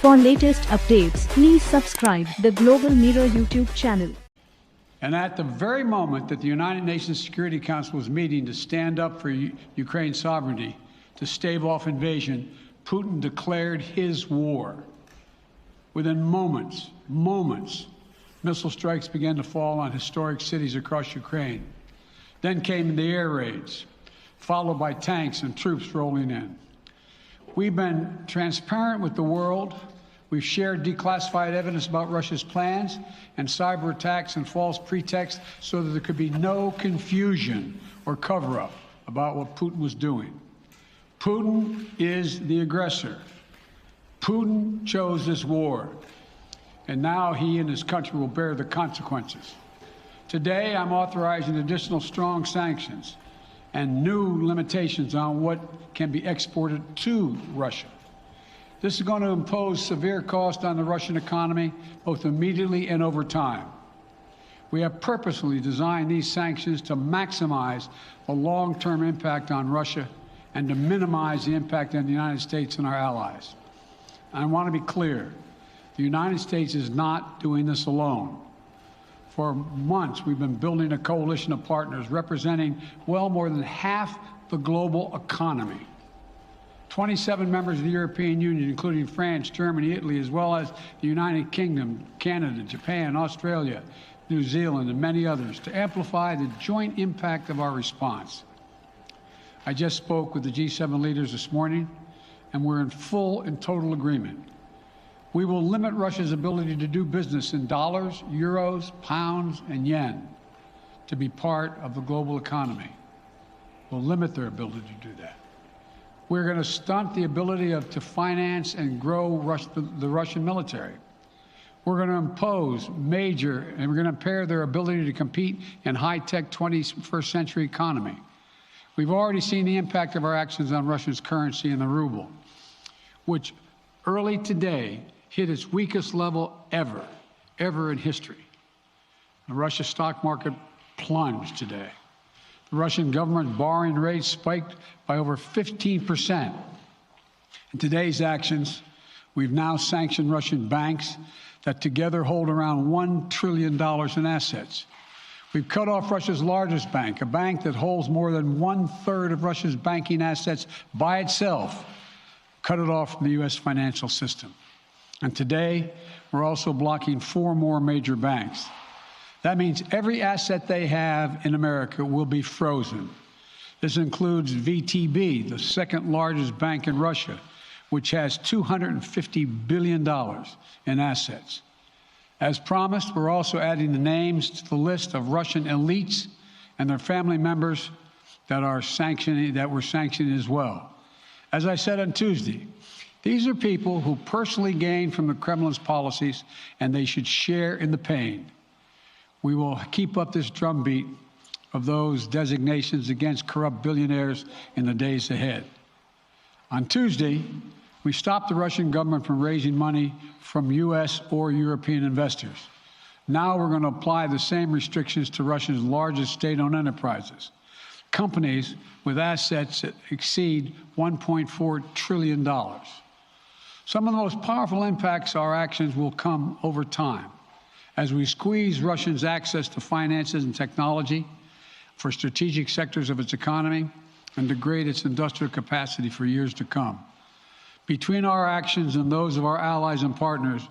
For latest updates, please subscribe the Global Mirror YouTube channel. And at the very moment that the United Nations Security Council was meeting to stand up for Ukraine's sovereignty, to stave off invasion, Putin declared his war. Within moments, missile strikes began to fall on historic cities across Ukraine. Then came the air raids, followed by tanks and troops rolling in. We've been transparent with the world. We've shared declassified evidence about Russia's plans and cyber attacks and false pretexts so that there could be no confusion or cover-up about what Putin was doing. Putin is the aggressor. Putin chose this war, and now he and his country will bear the consequences. Today, I'm authorizing additional strong sanctions and new limitations on what can be exported to Russia. This is going to impose severe cost on the Russian economy, both immediately and over time. We have purposely designed these sanctions to maximize the long-term impact on Russia and to minimize the impact on the United States and our allies. I want to be clear, the United States is not doing this alone. For months, we've been building a coalition of partners representing well more than half the global economy. 27 members of the European Union, including France, Germany, Italy, as well as the United Kingdom, Canada, Japan, Australia, New Zealand, and many others, to amplify the joint impact of our response. I just spoke with the G7 leaders this morning, and we're in full and total agreement. We will limit Russia's ability to do business in dollars, euros, pounds, and yen to be part of the global economy. We'll limit their ability to do that. We're going to stunt the ability to finance and grow the Russian military. We're going to impose and we're going to impair their ability to compete in high-tech 21st century economy. We've already seen the impact of our actions on Russia's currency and the ruble, which early today hit its weakest level ever in history. The Russia stock market plunged today. The Russian government borrowing rate spiked by over 15%. In today's actions, we've now sanctioned Russian banks that together hold around $1 trillion in assets. We've cut off Russia's largest bank, a bank that holds more than 1/3 of Russia's banking assets by itself, cut it off from the U.S. financial system. And today, we're also blocking 4 more major banks. That means every asset they have in America will be frozen. This includes VTB, the second largest bank in Russia, which has $250 billion in assets. As promised, we're also adding the names to the list of Russian elites and their family members that we're sanctioning as well. As I said on Tuesday, these are people who personally gain from the Kremlin's policies, and they should share in the pain. We will keep up this drumbeat of those designations against corrupt billionaires in the days ahead. On Tuesday, we stopped the Russian government from raising money from U.S. or European investors. Now we're going to apply the same restrictions to Russia's largest state-owned enterprises, companies with assets that exceed $1.4 trillion. Some of the most powerful impacts of our actions will come over time as we squeeze Russia's access to finances and technology for strategic sectors of its economy and degrade its industrial capacity for years to come. Between our actions and those of our allies and partners,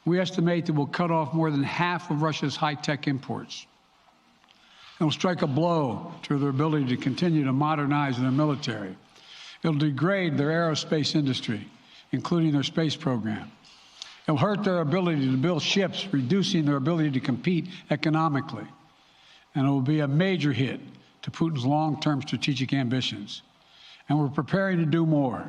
we estimate that we'll cut off more than half of Russia's high-tech imports. It will strike a blow to their ability to continue to modernize their military. It'll degrade their aerospace industry, including their space program. It'll hurt their ability to build ships, reducing their ability to compete economically. And it will be a major hit to Putin's long-term strategic ambitions. And we're preparing to do more.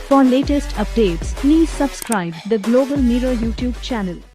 For latest updates, please subscribe the Global Mirror YouTube channel.